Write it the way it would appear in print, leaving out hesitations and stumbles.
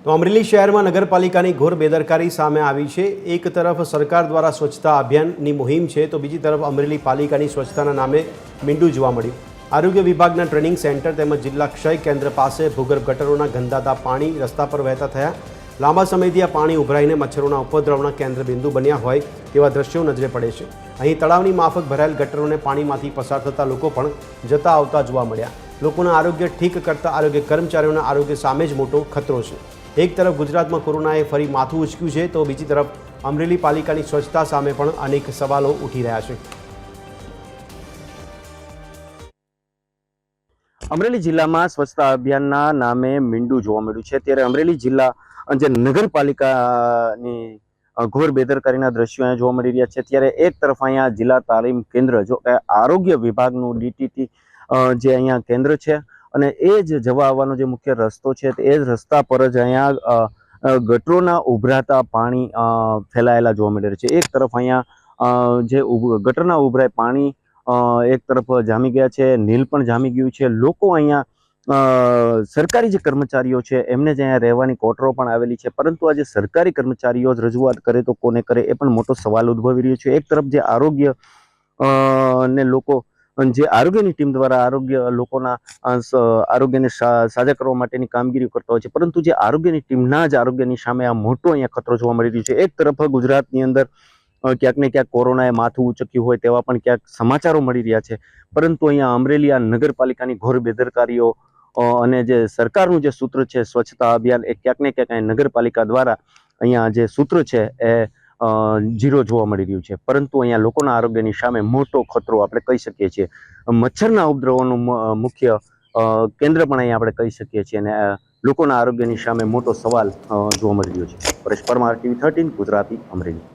તો અમરેલી શહેરમાં નગરપાલિકાની ઘોર બેદરકારી સામે આવી છે। એક તરફ સરકાર દ્વારા સ્વચ્છતા અભિયાનની મુહિમ છે, તો બીજી તરફ અમરેલી પાલિકાની સ્વચ્છતાના નામે મીંડું જોવા મળ્યું। આરોગ્ય વિભાગના ટ્રેનિંગ સેન્ટર તેમજ જિલ્લા ક્ષય કેન્દ્ર પાસે ભૂગર્ભ ગટરોના ગંદાતા પાણી રસ્તા પર વહેતા થયા। લાંબા સમયથી આ પાણી ઉભરાઈને મચ્છરોના ઉપદ્રવના કેન્દ્ર બિંદુ બન્યા હોય તેવા દ્રશ્યો નજરે પડે છે। અહીં તળાવની માફક ભરાયેલ ગટરોને પાણીમાંથી પસાર થતા લોકો પણ જતા આવતા જોવા મળ્યા। લોકોના આરોગ્ય ઠીક કરતા આરોગ્ય કર્મચારીઓના આરોગ્ય સામે જ મોટો ખતરો છે। એક તરફ ગુજરાતમાં કોરોનાએ ફરી માથું ઉચક્યું છે, તો બીજી તરફ અમરેલી પાલિકાની સ્વચ્છતા સામે પણ અનેક સવાલો ઉઠી રહ્યા છે। અમરેલી જિલ્લામાં સ્વચ્છતા અભિયાનના નામે મીંડું જોવા મળ્યું છે, ત્યારે અમરેલી જિલ્લા જે નગરપાલિકાની ઘોર બેદરકારીના દ્રશ્યો અહીંયા જોવા મળી રહ્યા છે। ત્યારે એક તરફ અહીંયા જિલ્લા તાલીમ કેન્દ્ર જો આરોગ્ય વિભાગનું DTT જે અહીંયા કેન્દ્ર છે અને એ જ જવા આવવાનો જે મુખ્ય રસ્તો છે એ જ રસ્તા પર જ અહીંયા ગટરોના ઉભરાતા પાણી ફેલાયેલા જોવા મળી રહ્યા છે। એક તરફ અહીંયા જે ગટરના ઉભરાય પાણી એક તરફ જામી ગયા છે, નીલ પણ જામી ગયું છે। લોકો અહીંયા સરકારી જે કર્મચારીઓ છે એમને જ અહીંયા રહેવાની કોટરો પણ આવેલી છે, પરંતુ આ જે સરકારી કર્મચારીઓ જ રજૂઆત કરે તો કોને કરે એ પણ મોટો સવાલ ઉદ્ભવી રહ્યો છે। એક તરફ જે આરોગ્ય ને લોકો જે આરોગ્યની ટીમ દ્વારા લોકોના આરોગ્યને સાજા કરવા માટેની કામગીરી કરતા હોય છે, પરંતુ જે આરોગ્યની ટીમના જ આરોગ્યની સામે આ મોટો અહીંયા ખતરો જોવા મળી રહ્યો છે। એક તરફ ગુજરાતની અંદર ક્યાંક ને ક્યાંક કોરોનાએ માથું ઉચક્યું હોય તેવા પણ ક્યાંક સમાચારો મળી રહ્યા છે, પરંતુ અહીંયા અમરેલી આ નગરપાલિકાની ઘોર બેદરકારીઓ અને જે સરકારનું જે સૂત્ર છે સ્વચ્છતા અભિયાન એ ક્યાંક ને ક્યાંક નગરપાલિકા દ્વારા અહીંયા જે સૂત્ર છે એ ઝીરો જોવા મળી રહ્યું છે, પરંતુ અહીંયા લોકોના આરોગ્યની સામે મોટો ખતરો આપણે કહી શકીએ છીએ। મચ્છરના ઉપદ્રવોનું મુખ્ય કેન્દ્ર પણ અહીંયા આપણે કહી શકીએ છીએ અને લોકોના આરોગ્યની સામે મોટો સવાલ જોવા મળી રહ્યો છે। પરેશ પરમાર, TV 13 ગુજરાતી, અમરેલી।